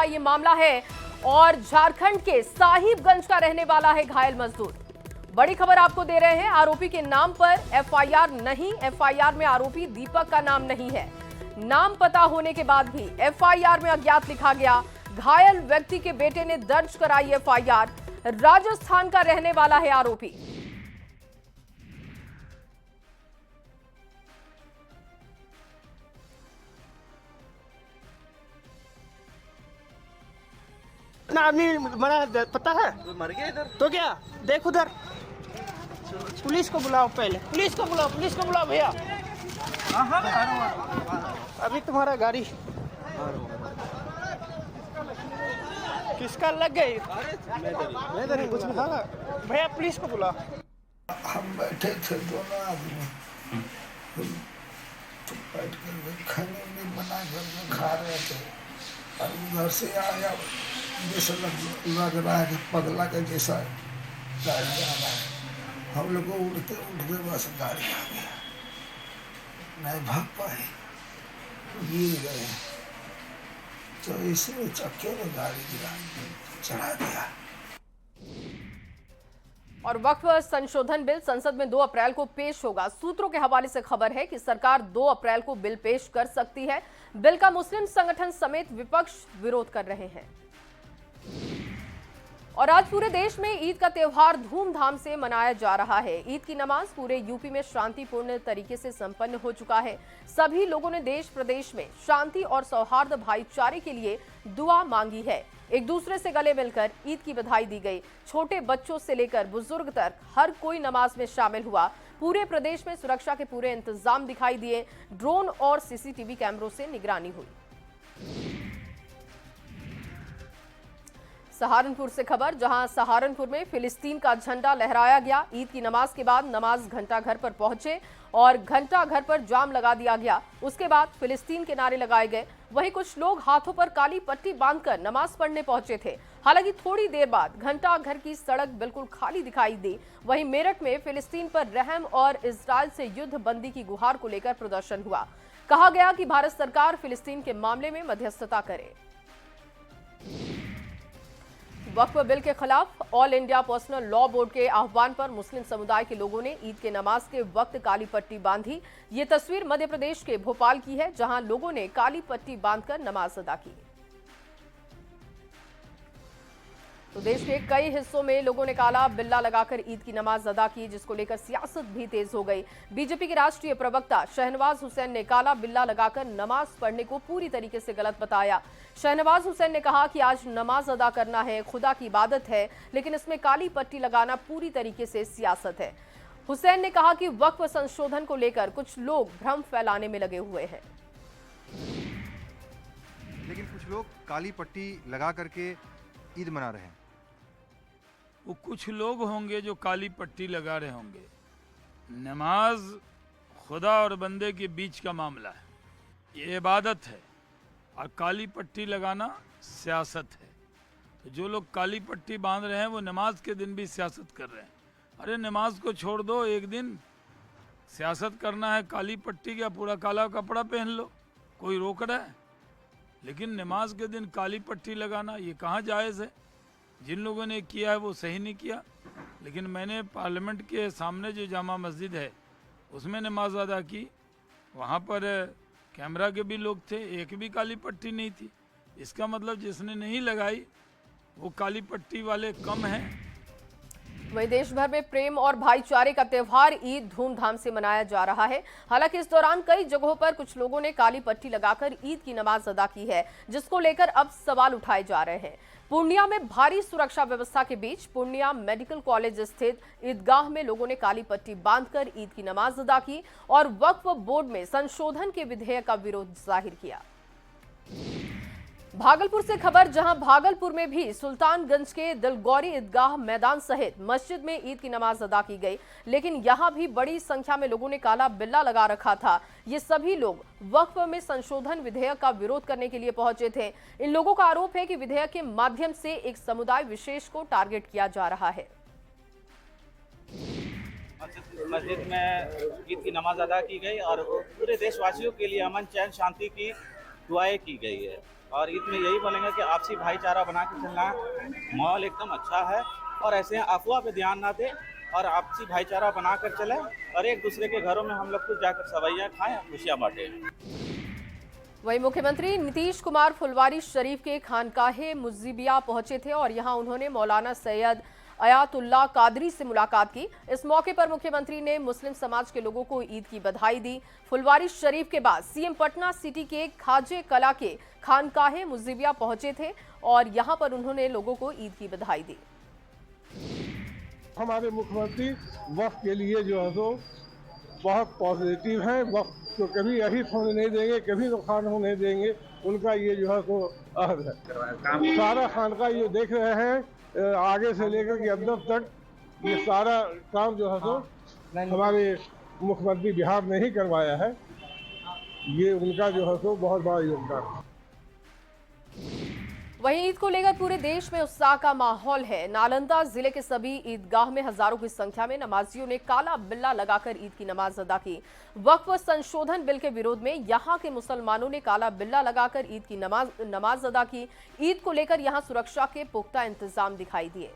ये मामला है और झारखंड के साहिबगंज का रहने वाला है घायल मजदूर। बड़ी खबर आपको दे रहे हैं, आरोपी के नाम पर एफआईआर नहीं, एफआईआर में आरोपी दीपक का नाम नहीं है। नाम पता होने के बाद भी एफआईआर में अज्ञात लिखा गया। घायल व्यक्ति के बेटे ने दर्ज कराई एफआईआर। राजस्थान का रहने वाला है आरोपी। इतना आदमी मरा पता है? मर गया इधर। तो क्या देख उधर, पुलिस को बुलाओ, पहले पुलिस को बुलाओ भैया। अभी तुम्हारा गाड़ी किसका लग गई? मैं कुछ नहीं खाना भैया, पुलिस को बुलाओ। हम बैठे थे दोनों आदमी, तो बैठ कर खाने में बना कर खा रहे थे और उधर से आया, जैसे लग रहा है कि पगला का जैसा गाड़ी आ रहा है। हम लोग को उड़ते बस गाड़ी आ गया, नहीं भाग पाए, गिर गए। तो इसी चक्के में गाड़ी गिरा चढ़ा दिया। और वक्फ संशोधन बिल संसद में 2 अप्रैल को पेश होगा। सूत्रों के हवाले से खबर है कि सरकार 2 अप्रैल को बिल पेश कर सकती है। बिल का मुस्लिम संगठन समेत विपक्ष विरोध कर रहे हैं। और आज पूरे देश में ईद का त्योहार धूमधाम से मनाया जा रहा है। ईद की नमाज पूरे यूपी में शांतिपूर्ण तरीके से संपन्न हो चुका है। सभी लोगों ने देश प्रदेश में शांति और सौहार्द भाईचारे के लिए दुआ मांगी है। एक दूसरे से गले मिलकर ईद की बधाई दी गई। छोटे बच्चों से लेकर बुजुर्ग तक हर कोई नमाज में शामिल हुआ। पूरे प्रदेश में सुरक्षा के पूरे इंतजाम दिखाई दिए। ड्रोन और सीसीटीवी कैमरों से निगरानी हुई। सहारनपुर से खबर, जहां सहारनपुर में फिलिस्तीन का झंडा लहराया गया। ईद की नमाज के बाद नमाज घंटाघर पर पहुंचे और घंटाघर पर जाम लगा दिया गया। उसके बाद फिलिस्तीन के नारे लगाए गए। वहीं कुछ लोग हाथों पर काली पट्टी बांधकर नमाज पढ़ने पहुंचे थे। हालांकि थोड़ी देर बाद घंटाघर की सड़क बिल्कुल खाली दिखाई दी। वहीं मेरठ में फिलिस्तीन पर रहम और इजरायल से युद्ध बंदी की गुहार को लेकर प्रदर्शन हुआ। कहा गया कि भारत सरकार फिलिस्तीन के मामले में मध्यस्थता करे। वक्फ बिल के खिलाफ all India personal law board के आह्वान पर मुस्लिम समुदाय के लोगों ने ईद के नमाज के वक्त काली पट्टी बांधी। ये तस्वीर मध्य प्रदेश के भोपाल की है, जहां लोगों ने काली पट्टी बांधकर नमाज अदा की। तो देश के कई हिस्सों में लोगों ने काला बिल्ला लगाकर ईद की नमाज अदा की, जिसको लेकर सियासत भी तेज हो गई। बीजेपी के राष्ट्रीय प्रवक्ता शहनवाज हुसैन ने काला बिल्ला लगाकर नमाज पढ़ने को पूरी तरीके से गलत बताया। शहनवाज हुसैन ने कहा कि आज नमाज अदा करना है, खुदा की इबादत है, लेकिन इसमें काली पट्टी लगाना पूरी तरीके से सियासत है। हुसैन ने कहा कि वक्फ संशोधन को लेकर कुछ लोग भ्रम फैलाने में लगे हुए हैं। लेकिन कुछ लोग काली पट्टी लगा करके ईद मना रहे हैं। वो कुछ लोग होंगे जो काली पट्टी लगा रहे होंगे। नमाज खुदा और बंदे के बीच का मामला है, ये इबादत है, और काली पट्टी लगाना सियासत है। तो जो लोग काली पट्टी बांध रहे हैं वो नमाज के दिन भी सियासत कर रहे हैं। अरे नमाज को छोड़ दो, एक दिन सियासत करना है काली पट्टी का, पूरा काला कपड़ा पहन लो, कोई रोक रहा है? लेकिन नमाज के दिन काली पट्टी लगाना ये कहाँ जायज़ है? जिन लोगों ने किया है वो सही नहीं किया। लेकिन मैंने पार्लियामेंट के सामने जो जामा मस्जिद है उसमें नमाज अदा की। वहाँ पर कैमरा के भी लोग थे, एक भी काली पट्टी नहीं थी। इसका मतलब जिसने नहीं लगाई वो काली पट्टी वाले कम हैं। वहीं देश भर में प्रेम और भाईचारे का त्योहार ईद धूमधाम से मनाया जा रहा है। हालांकि इस दौरान कई जगहों पर कुछ लोगों ने काली पट्टी लगाकर ईद की नमाज अदा की है, जिसको लेकर अब सवाल उठाए जा रहे हैं। पूर्णिया में भारी सुरक्षा व्यवस्था के बीच पूर्णिया मेडिकल कॉलेज स्थित ईदगाह में लोगों ने काली पट्टी बांधकर ईद की नमाज अदा की और वक्फ बोर्ड में संशोधन के विधेयक का विरोध जाहिर किया। भागलपुर से खबर, जहां भागलपुर में भी सुल्तानगंज के दिलगौरी ईदगाह मैदान सहित मस्जिद में ईद की नमाज अदा की गई, लेकिन यहां भी बड़ी संख्या में लोगों ने काला बिल्ला लगा रखा था। ये सभी लोग वक्फ में संशोधन विधेयक का विरोध करने के लिए पहुंचे थे। इन लोगों का आरोप है कि विधेयक के माध्यम से एक समुदाय विशेष को टारगेट किया जा रहा है। मस्जिद में ईद की नमाज अदा की गई और पूरे देशवासियों के लिए अमन चैन शांति की दुआएं की गई है। और ईद में यही बोलेंगे कि आपसी भाईचारा बना के चलना है। माहौल एकदम अच्छा है और ऐसे अफवाह पे ध्यान ना दें और आपसी भाईचारा बनाकर चलें और एक दूसरे के घरों में हम लोग खुद जाकर सवैयाँ खाएं, खुशियाँ बांटें। वहीं मुख्यमंत्री नीतीश कुमार फुलवारी शरीफ के खानकाहे मुजीबिया पहुंचे थे और यहां उन्होंने मौलाना सैयद अयातुल्लाह कादरी से मुलाकात की। इस मौके पर मुख्यमंत्री ने मुस्लिम समाज के लोगों को ईद की बधाई दी। फुलवारी शरीफ के बाद सीएम पटना सिटी के खाजे कला के खानकाहे मुजीबिया पहुंचे थे और यहां पर उन्होंने लोगों को ईद की बधाई दी। हमारे मुख्यमंत्री वक्त के लिए जो है तो बहुत पॉजिटिव हैं। वक्त तो कभी अहित होने नहीं देंगे, कभी नुकसान होने देंगे। उनका ये जो है तो अहद है। सारा खानका ये देख रहे हैं आगे से लेकर के अंदर तक, ये सारा काम जो है तो हमारे मुख्यमंत्री बिहार ने ही करवाया है। ये उनका जो है तो बहुत बड़ा योगदान है। वहीं ईद को लेकर पूरे देश में उत्साह का माहौल है। नालंदा जिले के सभी ईदगाह में हजारों की संख्या में नमाजियों ने काला बिल्ला लगाकर ईद की नमाज अदा की। वक्फ संशोधन बिल के विरोध में यहां के मुसलमानों ने काला बिल्ला लगाकर ईद की नमाज अदा की। ईद को लेकर यहां सुरक्षा के पुख्ता इंतजाम दिखाई दिए।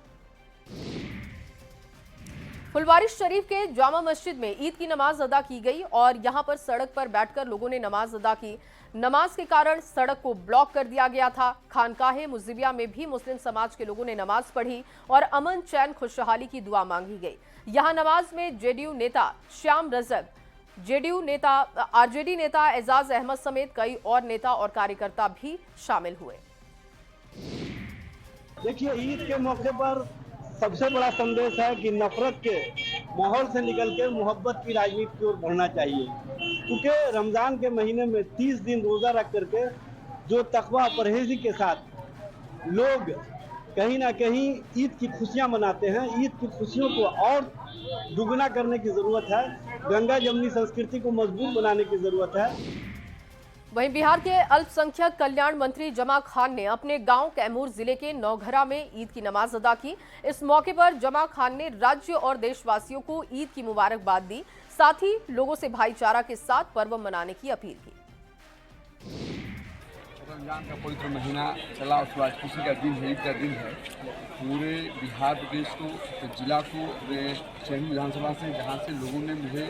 फुलवारी शरीफ के जामा मस्जिद में ईद की नमाज अदा की गई और यहां पर सड़क पर बैठकर लोगों ने नमाज अदा की। नमाज के कारण सड़क को ब्लॉक कर दिया गया था। खानकाहे मुजीबिया में भी मुस्लिम समाज के लोगों ने नमाज पढ़ी और अमन चैन खुशहाली की दुआ मांगी गई। यहां नमाज में जेडीयू नेता श्याम रजक, आरजेडी नेता एजाज अहमद समेत कई और नेता और कार्यकर्ता भी शामिल हुए। देखिए, ईद के मौके पर सबसे बड़ा संदेश है कि नफरत के माहौल से निकल के मोहब्बत की राजनीति की ओर बढ़ना चाहिए। क्योंकि रमज़ान के महीने में 30 दिन रोज़ा रख करके जो तकवा परहेज़ी के साथ लोग कहीं ना कहीं ईद की खुशियां मनाते हैं, ईद की खुशियों को और दुगना करने की ज़रूरत है। गंगा जमनी संस्कृति को मजबूत बनाने की ज़रूरत है। वहीं बिहार के अल्पसंख्यक कल्याण मंत्री जमा खान ने अपने गांव कैमूर जिले के नौघरा में ईद की नमाज अदा की। इस मौके पर जमा खान ने राज्य और देशवासियों को ईद की मुबारकबाद दी, साथ ही लोगों से भाईचारा के साथ पर्व मनाने की अपील की। रमजान का पवित्र महीना चला, उसके बाद खुशी का दिन है, ईद का दिन है। पूरे बिहार प्रदेश को, जिला को, चैनी विधानसभा से जहाँ से लोगों ने मुझे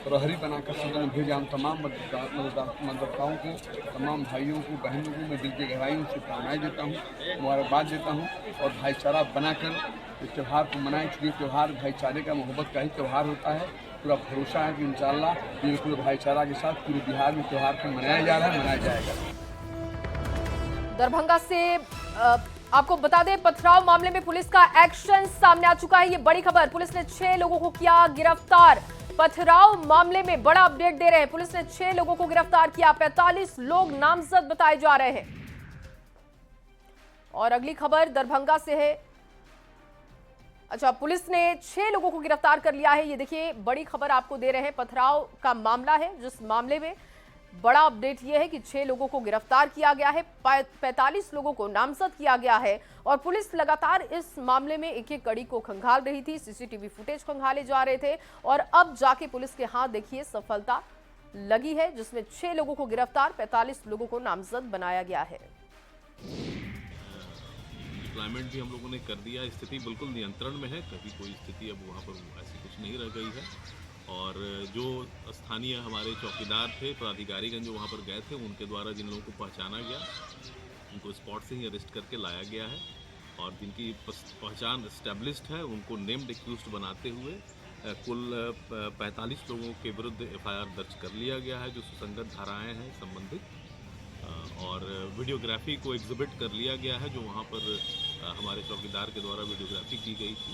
प्रहरी बनाकर सदन में भेजा, हम तमाम मतदाताओं को, तमाम भाइयों को, बहनों को मैं दिल की गहराइयों से शुभकामनाएं देता हूँ, मुबारकबाद देता हूँ और भाईचारा बनाकर इस त्यौहार को मनाएं। क्योंकि त्यौहार भाईचारे का, मोहब्बत का ही त्यौहार होता है। पूरा भरोसा है कि इंशाअल्लाह ये पूरे भाईचारा के साथ पूरे बिहार में त्यौहार को मनाया जा रहा है, मनाया जाएगा। दरभंगा से आपको बता दें, पथराव मामले में पुलिस का एक्शन सामने आ चुका है। ये बड़ी खबर, पुलिस ने 6 लोगों को किया गिरफ्तार। पथराव मामले में बड़ा अपडेट दे रहे हैं, पुलिस ने 6 लोगों को गिरफ्तार किया। 45 लोग नामजद बताए जा रहे हैं। और अगली खबर दरभंगा से है। अच्छा, पुलिस ने 6 लोगों को गिरफ्तार कर लिया है। ये देखिए, बड़ी खबर आपको दे रहे हैं। पथराव का मामला है, जिस मामले में बड़ा अपडेट यह है कि 6 लोगों को गिरफ्तार किया गया है, 45 लोगों को नामजद किया गया है और पुलिस लगातार इस मामले में एक एक कड़ी को खंगाल रही थी। सीसीटीवी फुटेज खंगाले जा रहे थे और अब जाके पुलिस के हाथ देखिए सफलता लगी है, जिसमें 6 लोगों को गिरफ्तार, 45 लोगों को नामजद बनाया गया है। डिप्लॉयमेंट भी हम लोगों ने कर दिया, स्थिति बिल्कुल नियंत्रण में है। कभी कोई स्थिति अब वहाँ पर ऐसी कुछ नहीं रह गई है। और जो स्थानीय हमारे चौकीदार थे, पदाधिकारीगण जो वहाँ पर गए थे, उनके द्वारा जिन लोगों को पहचाना गया, उनको स्पॉट से ही अरेस्ट करके लाया गया है और जिनकी पहचान एस्टेब्लिश्ड है, उनको नेम्ड एक्यूज्ड बनाते हुए कुल 45 लोगों के विरुद्ध एफआईआर दर्ज कर लिया गया है, जो सुसंगत धाराएँ हैं संबंधित। और वीडियोग्राफी को एग्जिबिट कर लिया गया है, जो वहाँ पर हमारे चौकीदार के द्वारा वीडियोग्राफी की गई थी।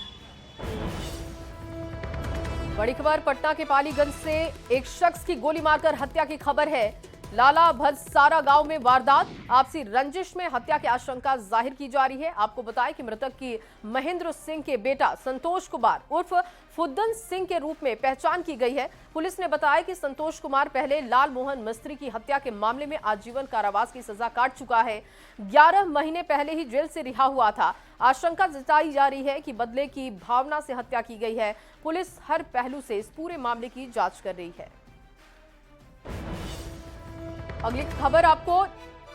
बड़ी खबर पटना के पालीगंज से एक शख्स की गोली मारकर हत्या की खबर है। लाला भदसारा गांव में वारदात, आपसी रंजिश में हत्या की आशंका जाहिर की जा रही है। आपको बताएं कि मृतक की महेंद्र सिंह के बेटा संतोष कुमार उर्फ फुद्दन सिंह के रूप में पहचान की गई है। पुलिस ने बताया कि संतोष कुमार पहले लाल मोहन मिस्त्री की हत्या के मामले में आजीवन कारावास की सजा काट चुका है। 11 महीने पहले ही जेल से रिहा हुआ था। आशंका जताई जा रही है कि बदले की भावना से हत्या की गई है। पुलिस हर पहलू से इस पूरे मामले की जांच कर रही है। अगली खबर आपको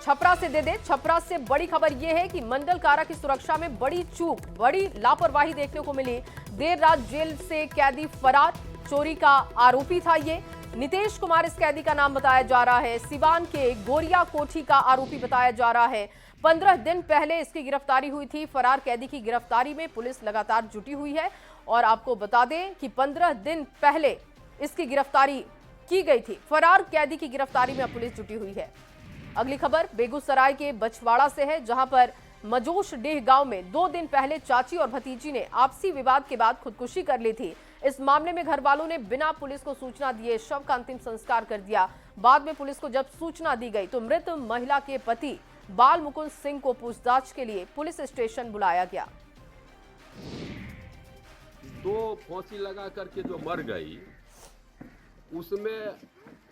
छपरा से दे दे। छपरा से बड़ी खबर यह है कि मंडल कारा की सुरक्षा में बड़ी चूक, बड़ी लापरवाही देखने को मिली। देर रात जेल से कैदी फरार, चोरी का आरोपी था ये। नितेश कुमार इस कैदी का नाम बताया जा रहा है। सिवान के गोरिया कोठी का आरोपी बताया जा रहा है। 15 दिन पहले इसकी गिरफ्तारी हुई थी। फरार कैदी की गिरफ्तारी में पुलिस लगातार जुटी हुई है और आपको बता दें कि 15 दिन पहले इसकी गिरफ्तारी की गई थी। फरार कैदी की गिरफ्तारी में अब पुलिस जुटी हुई है। अगली खबर बेगूसराय के बछवाड़ा से है, जहां पर मजोश डेह गांव में 2 दिन पहले चाची और भतीजी ने आपसी विवाद के बाद खुदकुशी कर ली थी। इस मामले में घर वालों ने बिना पुलिस को सूचना दिए शव का अंतिम संस्कार कर दिया। बाद में पुलिस को जब सूचना दी गई तो मृत महिला के पति बाल मुकुंद सिंह को पूछताछ के लिए पुलिस स्टेशन बुलाया गया। 2 फांसी लगा करके जो मर गई, उसमें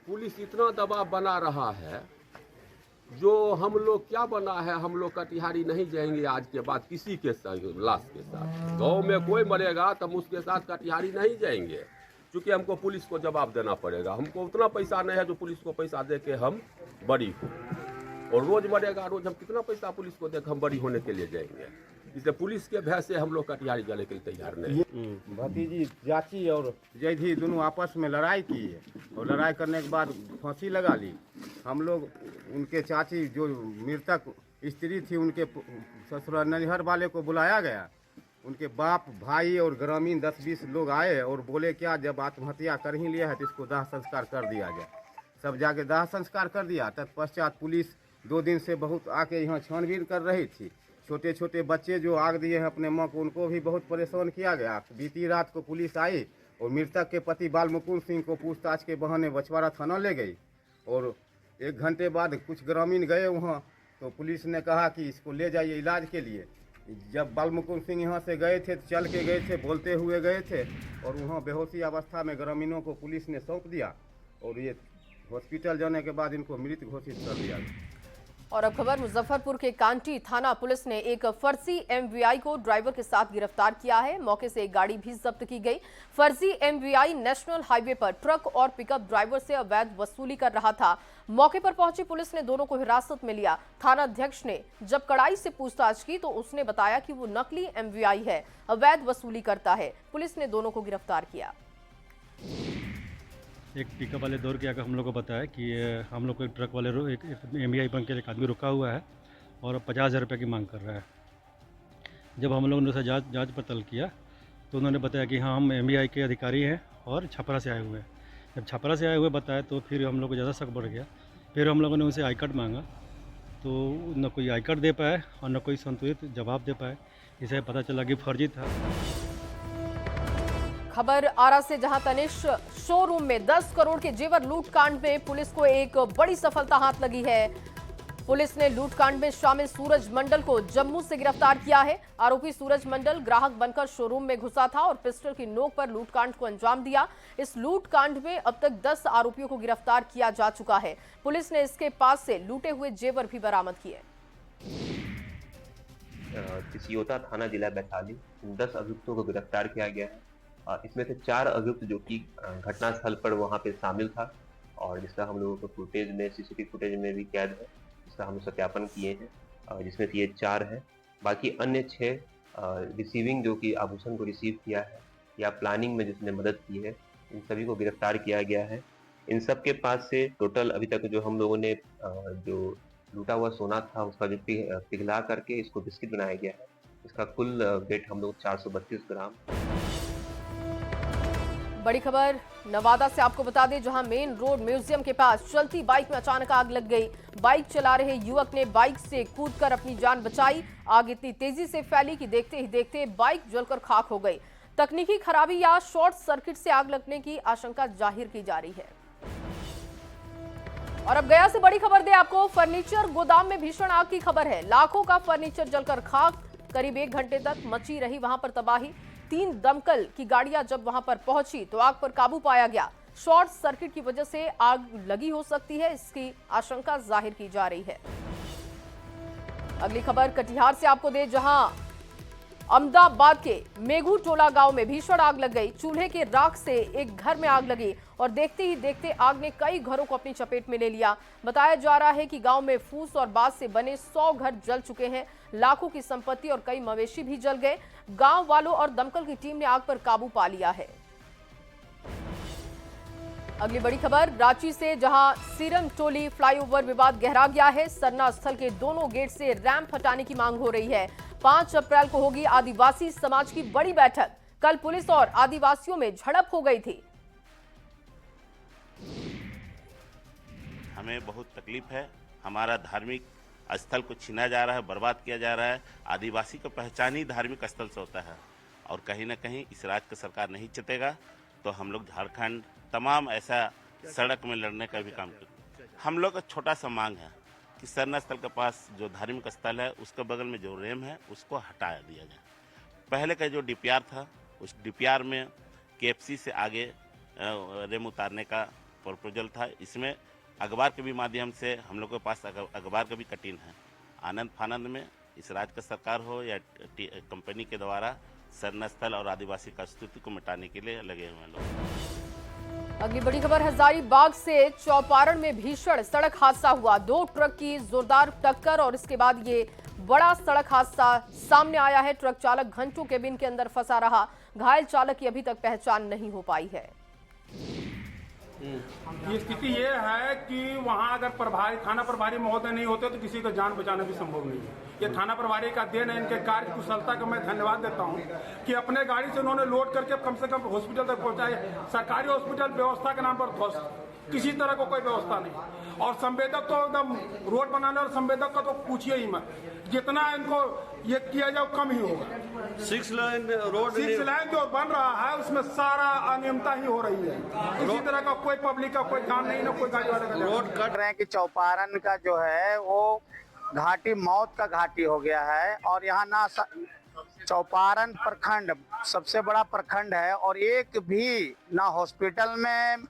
पुलिस इतना दबाव बना रहा है, जो हम लोग क्या बना है, हम लोग कटिहारी नहीं जाएंगे आज के बाद किसी के साथ, लाश के साथ। गांव में कोई मरेगा तो हम उसके साथ कटिहारी नहीं जाएंगे, क्योंकि हमको पुलिस को जवाब देना पड़ेगा। हमको उतना पैसा नहीं है जो पुलिस को पैसा दे के हम बरी हो, और रोज मरेगा, रोज हम कितना पैसा पुलिस को दे के हम बरी होने के लिए जाएंगे। इसलिए पुलिस के भय से हम लोग कटिहारी जाने के लिए तैयार नहीं। भतीजी चाची और जैधी दोनों आपस में लड़ाई की है, और लड़ाई करने के बाद फांसी लगा ली। हम लोग उनके चाची जो मृतक स्त्री थी, उनके ससुराल ननिहर वाले को बुलाया गया। उनके बाप, भाई और ग्रामीण 10-20 लोग आए और बोले क्या, जब आत्महत्या कर ही लिया है तो इसको दाह संस्कार कर दिया जाए। सब जाके दाह संस्कार कर दिया। तत्पश्चात पुलिस 2 दिन से बहुत आके यहाँ छानबीन कर रही थी। छोटे छोटे बच्चे जो आग दिए हैं अपने माँ को, उनको भी बहुत परेशान किया गया। बीती रात को पुलिस आई और मृतक के पति बाल मुकुंद सिंह को पूछताछ के बहाने बछवाड़ा थाना ले गई, और 1 घंटे बाद कुछ ग्रामीण गए वहाँ, तो पुलिस ने कहा कि इसको ले जाइए इलाज के लिए। जब बाल मुकुंद सिंह यहाँ से गए थे तो चल के गए थे, बोलते हुए गए थे, और वहाँ बेहोशी अवस्था में ग्रामीणों को पुलिस ने सौंप दिया, और ये हॉस्पिटल जाने के बाद इनको मृत घोषित कर दिया। और अब खबर मुजफ्फरपुर के कांटी थाना पुलिस ने एक फर्जी एमवीआई को ड्राइवर के साथ गिरफ्तार किया है। मौके से एक गाड़ी भी जब्त की गई। फर्जी एमवीआई नेशनल हाईवे पर ट्रक और पिकअप ड्राइवर से अवैध वसूली कर रहा था। मौके पर पहुंची पुलिस ने दोनों को हिरासत में लिया। थाना अध्यक्ष ने जब कड़ाई से पूछताछ की तो उसने बताया कि वो नकली एमवीआई है, अवैध वसूली करता है। पुलिस ने दोनों को गिरफ्तार किया। एक पिकअप वाले दौड़ के आकर हम लोग को बताया कि हम लोग को एक ट्रक वाले एक एमवीआई बन के एक आदमी रुका हुआ है और 50,000 रुपये की मांग कर रहा है। जब हम लोगों ने उसे जांच पड़ताल किया तो उन्होंने बताया कि हाँ, हम एमवीआई के अधिकारी हैं और छपरा से आए हुए हैं। जब छपरा से आए हुए बताया तो फिर हम लोग को ज़्यादा शक बढ़ गया। फिर हम लोगों ने उनसे आई कार्ड मांगा तो न कोई आई कार्ड दे पाए और न कोई संतुलित जवाब दे पाए। इसे पता चला कि फर्जी था। खबर आरा से, जहां तनिष्क शोरूम में 10 करोड़ के जेवर लूटकांड में पुलिस को एक बड़ी सफलता हाथ लगी है। पुलिस ने लूटकांड में शामिल सूरज मंडल को जम्मू से गिरफ्तार किया है। आरोपी सूरज मंडल ग्राहक बनकर शोरूम में घुसा था और पिस्टल की नोक पर लूटकांड को अंजाम दिया। इस लूटकांड में अब तक 10 आरोपियों को गिरफ्तार किया जा चुका है। पुलिस ने इसके पास से लूटे हुए जेवर भी बरामद किए। चिसियोता थाना जिला वैशाली 10 अभियुक्तों को गिरफ्तार किया गया है। इसमें से 4 अभियुक्त जो कि घटनास्थल पर वहां पे शामिल था और जिसका हम लोगों को फुटेज में, सीसीटीवी फुटेज में भी कैद है, जिसका हम सत्यापन किए हैं, जिसमें से ये 4 है। बाकी अन्य 6 रिसीविंग जो कि आभूषण को रिसीव किया है या प्लानिंग में जिसने मदद की है, इन सभी को गिरफ्तार किया गया है। इन सब के पास से टोटल अभी तक जो हम लोगों ने जो लूटा हुआ सोना था उसका जो पिघला करके इसको बिस्किट बनाया गया है, इसका कुल वेट हम लोग 432 ग्राम। बड़ी खबर नवादा से आपको बता दें, जहां मेन रोड म्यूजियम के पास चलती बाइक में अचानक आग लग गई। बाइक चला रहे युवक ने बाइक से कूदकर अपनी जान बचाई। आग इतनी तेजी से फैली कि देखते ही देखते बाइक जलकर खाक हो गई। तकनीकी खराबी या शॉर्ट सर्किट से आग लगने की आशंका जाहिर की जा रही है। और अब गया से बड़ी खबर दे आपको, फर्नीचर गोदाम में भीषण आग की खबर है। लाखों का फर्नीचर जलकर खाक। करीब 1 घंटे तक मची रही वहां पर तबाही। 3 दमकल की गाड़ियां जब वहां पर पहुंची तो आग पर काबू पाया गया। शॉर्ट सर्किट की वजह से आग लगी हो सकती है, इसकी आशंका जाहिर की जा रही है। अगली खबर कटिहार से आपको दे, जहां अहमदाबाद के मेघू टोला गांव में भीषण आग लग गई। चूल्हे के राख से एक घर में आग लगी और देखते ही देखते आग ने कई घरों को अपनी चपेट में ले लिया। बताया जा रहा है कि गांव में फूस और बांस से बने 100 घर जल चुके हैं। लाखों की संपत्ति और कई मवेशी भी जल गए। गांव वालों और दमकल की टीम ने आग पर काबू पा लिया है। अगली बड़ी खबर रांची से, जहां सीरम टोली फ्लाईओवर विवाद गहरा गया है। सरना स्थल के दोनों गेट से रैंप हटाने की मांग हो रही है। 5 अप्रैल को होगी आदिवासी समाज की बड़ी बैठक। कल पुलिस और आदिवासियों में झड़प हो गई थी। हमें बहुत तकलीफ है। हमारा धार्मिक स्थल को छीना जा रहा है, बर्बाद किया जा रहा है। आदिवासी का पहचान ही धार्मिक स्थल से होता है और कहीं ना कहीं इस राज्य का सरकार नहीं चतेगा तो हम लोग झारखंड तमाम ऐसा सड़क में लड़ने का भी काम करें। हम लोग का छोटा सा मांग है कि सरना स्थल के पास जो धार्मिक स्थल है उसके बगल में जो रेम है उसको हटा दिया जाए। पहले का जो डीपीआर था उस डीपीआर में केएफसी से आगे रेम उतारने का प्रपोजल था। इसमें अखबार के भी माध्यम से हम लोग के पास अखबार का भी कटिंग है। आनंद फानंद में इस राज्य का सरकार हो या कंपनी के द्वारा सरना स्थल और आदिवासी का स्थिति को मिटाने के लिए लगे हुए हैं लोग। अगली बड़ी खबर हजारीबाग से चौपारण में भीषण सड़क हादसा हुआ। 2 ट्रक की जोरदार टक्कर और इसके बाद ये बड़ा सड़क हादसा सामने आया है। ट्रक चालक घंटों केबिन के अंदर फंसा रहा। घायल चालक की अभी तक पहचान नहीं हो पाई है। ये स्थिति ये है कि वहाँ अगर प्रभारी थाना प्रभारी महोदय नहीं होते तो किसी को जान बचाना भी संभव नहीं है। ये थाना प्रभारी का देन है। इनके कार्य कुशलता का मैं धन्यवाद देता हूँ कि अपने गाड़ी से उन्होंने लोड करके कम से कम हॉस्पिटल तक पहुँचाए। सरकारी हॉस्पिटल व्यवस्था के नाम पर ध्वस्त, किसी तरह को कोई व्यवस्था नहीं। और संवेदक तो एकदम रोड बनाने और संवेदक का तो पूछिए ही मत। जितना इनको ये किया जाए कम ही होगा। 6 लाइन रोड 6 लाइन जो बन रहा है उसमें सारा अनियमता ही हो रही है। किसी तरह का कोई पब्लिक का कोई काम नहीं, ना कोई गाड़ी वाले का रोड कट रहे हैं कि चौपारण का जो है वो घाटी मौत का घाटी हो गया है। और यहाँ ना चौपारण प्रखंड सबसे बड़ा प्रखंड है और एक भी ना हॉस्पिटल में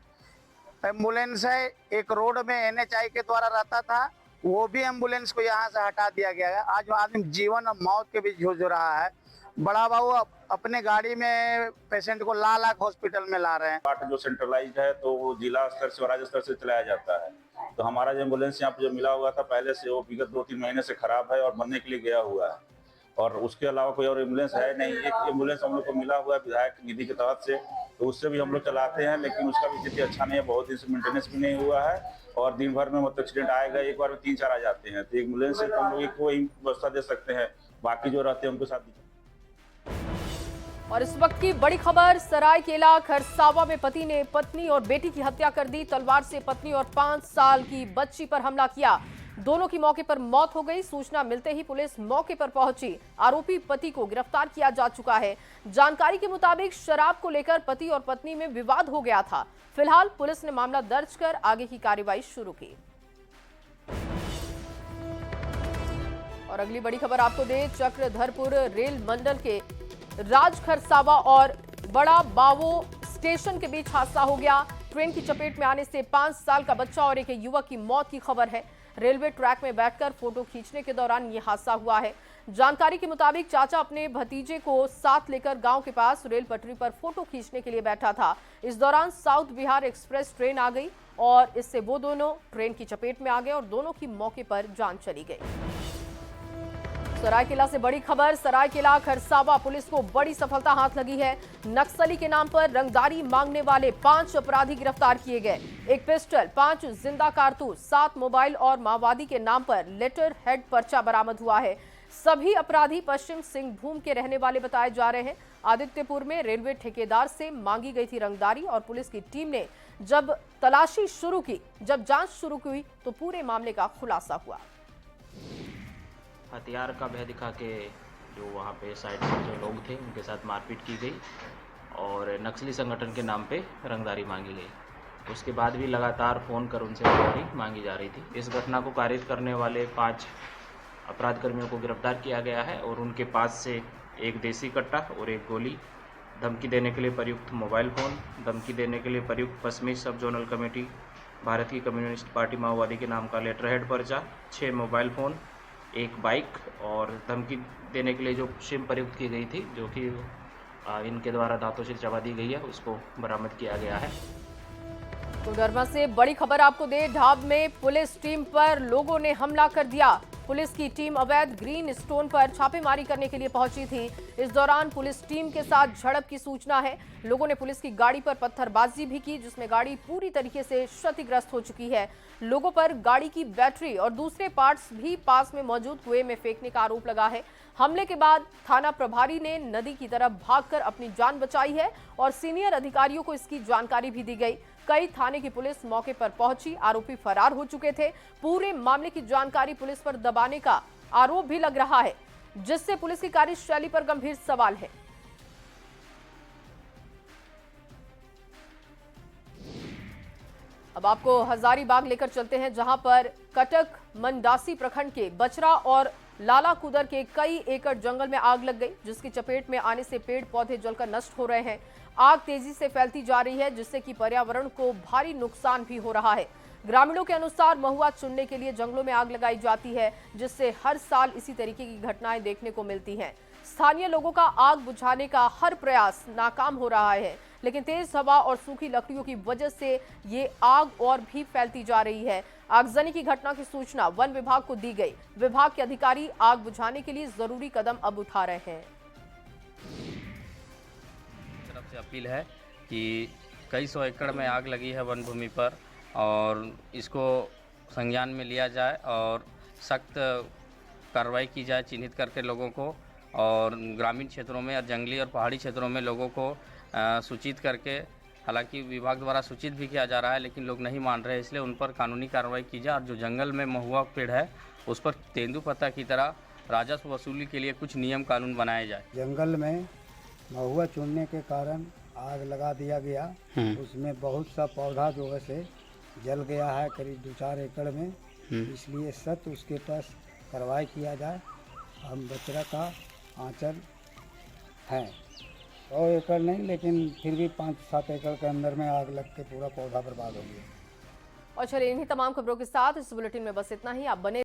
एम्बुलेंस है। एक रोड में NHI के द्वारा रहता था, वो भी एम्बुलेंस को यहाँ से हटा दिया गया है। आज आदमी जीवन और मौत के बीच जूझ रहा है। बड़ा बाबू अपने गाड़ी में पेशेंट को ला हॉस्पिटल में ला रहे हैं। पार्ट जो सेंट्रलाइज्ड है तो वो जिला स्तर से और राज्य स्तर से चलाया जाता है। तो हमारा जो एम्बुलेंस यहाँ पे जो मिला हुआ था पहले से वो विगत 2-3 महीने से खराब है और बनने के लिए गया हुआ है। और उसके अलावा कोई और एम्बुलेंस है नहीं। एक एम्बुलेंस हम लोग को मिला हुआ है विधायक निधि के तहत से, तो उससे भी हम लोग चलाते हैं, लेकिन उसका भी स्थिति अच्छा नहीं है। बहुत दिन से मेंटेनेंस भी नहीं हुआ है और दिन भर में मतलब एक्सीडेंट आएगा, एक बार में 3-4 आ जाते हैं। तो एम्बुलेंस से तो हम लोग एक को व्यवस्था दे सकते हैं, बाकी जो रहते हैं उनके साथ। और इस वक्त की बड़ी खबर, सरायकेला खरसावा में पति ने पत्नी और बेटी की हत्या कर दी। तलवार से पत्नी और 5 साल की बच्ची पर हमला किया। दोनों की मौके पर मौत हो गई। सूचना मिलते ही पुलिस मौके पर पहुंची। आरोपी पति को गिरफ्तार किया जा चुका है। जानकारी के मुताबिक शराब को लेकर पति और पत्नी में विवाद हो गया था। फिलहाल पुलिस ने मामला दर्ज कर आगे की कार्रवाई शुरू की। और अगली बड़ी खबर आपको दे, चक्रधरपुर रेल मंडल के राज खरसावा और बड़ा बावो स्टेशन के बीच हादसा हो गया। ट्रेन की चपेट में आने से 5 साल का बच्चा और एक युवक की मौत की खबर है। रेलवे ट्रैक में बैठकर फोटो खींचने के दौरान यह हादसा हुआ है। जानकारी के मुताबिक चाचा अपने भतीजे को साथ लेकर गांव के पास रेल पटरी पर फोटो खींचने के लिए बैठा था। इस दौरान साउथ बिहार एक्सप्रेस ट्रेन आ गई और इससे वो दोनों ट्रेन की चपेट में आ गए और दोनों की मौके पर जान चली गई। सरायकेला से बड़ी खबर, सरायकेला खरसावा पुलिस को बड़ी सफलता हाथ लगी है। नक्सली के नाम पर रंगदारी मांगने वाले 5 अपराधी गिरफ्तार किए गए। 1 पिस्टल, 5 जिंदा कारतूस, 7 मोबाइल और माओवादी के नाम पर लेटर हेड पर्चा बरामद हुआ है। सभी अपराधी पश्चिम सिंहभूम के रहने वाले बताए जा रहे हैं। आदित्यपुर में रेलवे ठेकेदार से मांगी गई थी रंगदारी और पुलिस की टीम ने जब तलाशी शुरू की, जब जांच शुरू हुई तो पूरे मामले का खुलासा हुआ। हथियार का भय दिखा के जो वहाँ पे साइड में जो लोग थे उनके साथ मारपीट की गई और नक्सली संगठन के नाम पे रंगदारी मांगी गई। उसके बाद भी लगातार फ़ोन कर उनसे रंगदारी मांगी जा रही थी। इस घटना को कारित करने वाले 5 अपराध कर्मियों को गिरफ्तार किया गया है और उनके पास से 1 देसी कट्टा और 1 गोली, धमकी देने के लिए प्रयुक्त मोबाइल फ़ोन, धमकी देने के लिए प्रयुक्त पश्चिमी सब जोनल कमेटी भारत की कम्युनिस्ट पार्टी माओवादी के नाम का लेटर हेड पर्चा, 6 मोबाइल फ़ोन, एक बाइक और धमकी देने के लिए जो शिम प्रयुक्त की गई थी, जो कि इनके द्वारा दांतों से चबा दी गई है, उसको बरामद किया गया है। कोडरमा से बड़ी खबर आपको दे, ढाब में पुलिस टीम पर लोगों ने हमला कर दिया। पुलिस की टीम अवैध ग्रीन स्टोन पर छापेमारी करने के लिए पहुंची थी। इस दौरान पुलिस टीम के साथ झड़प की सूचना है। लोगों ने पुलिस की गाड़ी पर पत्थरबाजी भी की, जिसमें गाड़ी पूरी तरीके से क्षतिग्रस्त हो चुकी है। लोगों पर गाड़ी की बैटरी और दूसरे पार्ट्स भी पास में मौजूद कुएं में फेंकने का आरोप लगा है। हमले के बाद थाना प्रभारी ने नदी की तरफ भागकर अपनी जान बचाई है और सीनियर अधिकारियों को इसकी जानकारी भी दी गई। कई थाने की पुलिस मौके पर पहुंची, आरोपी फरार हो चुके थे। पूरे मामले की जानकारी पुलिस पर दबाने का आरोप भी लग रहा है, जिससे पुलिस की कार्यशैली पर गंभीर सवाल है। अब आपको हजारीबाग लेकर चलते हैं, जहां पर कटक मंडासी प्रखंड के बचरा और लालाकुदर के कई एकड़ जंगल में आग लग गई, जिसकी चपेट में आने से पेड़ पौधे जलकर नष्ट हो रहे हैं। आग तेजी से फैलती जा रही है, जिससे कि पर्यावरण को भारी नुकसान भी हो रहा है। ग्रामीणों के अनुसार महुआ चुनने के लिए जंगलों में आग लगाई जाती है, जिससे हर साल इसी तरीके की घटनाएं देखने को मिलती हैं। स्थानीय लोगों का आग बुझाने का हर प्रयास नाकाम हो रहा है, लेकिन तेज हवा और सूखी लकड़ियों की वजह से ये आग और भी फैलती जा रही है। आगजनी की घटना की सूचना वन विभाग को दी गई। विभाग के अधिकारी आग बुझाने के लिए जरूरी कदम अब उठा रहे हैं। तरफ से अपील है कि कई सौ एकड़ में आग लगी है वन भूमि पर, और इसको संज्ञान में लिया जाए और सख्त कार्रवाई की जाए चिन्हित करके लोगों को, और ग्रामीण क्षेत्रों में और जंगली और पहाड़ी क्षेत्रों में लोगों को सूचित करके, हालांकि विभाग द्वारा सूचित भी किया जा रहा है लेकिन लोग नहीं मान रहे, इसलिए उन पर कानूनी कार्रवाई की जाए। और जो जंगल में महुआ पेड़ है उस पर तेंदुपत्ता की तरह राजस्व वसूली के लिए कुछ नियम कानून बनाए जाए। जंगल में महुआ चुनने के कारण आग लगा दिया गया, उसमें बहुत सा पौधा जो है से जल गया है, करीब 2-4 एकड़ में। इसलिए सख्त उसके पास कार्रवाई किया जाए। हम बचरा का आंचल है, 100 एकड़ नहीं लेकिन फिर भी 5-7 एकड़ के अंदर में आग लग के पूरा पौधा बर्बाद हो गया। और चलिए इन्हीं तमाम खबरों के साथ इस बुलेटिन में बस इतना ही। आप बने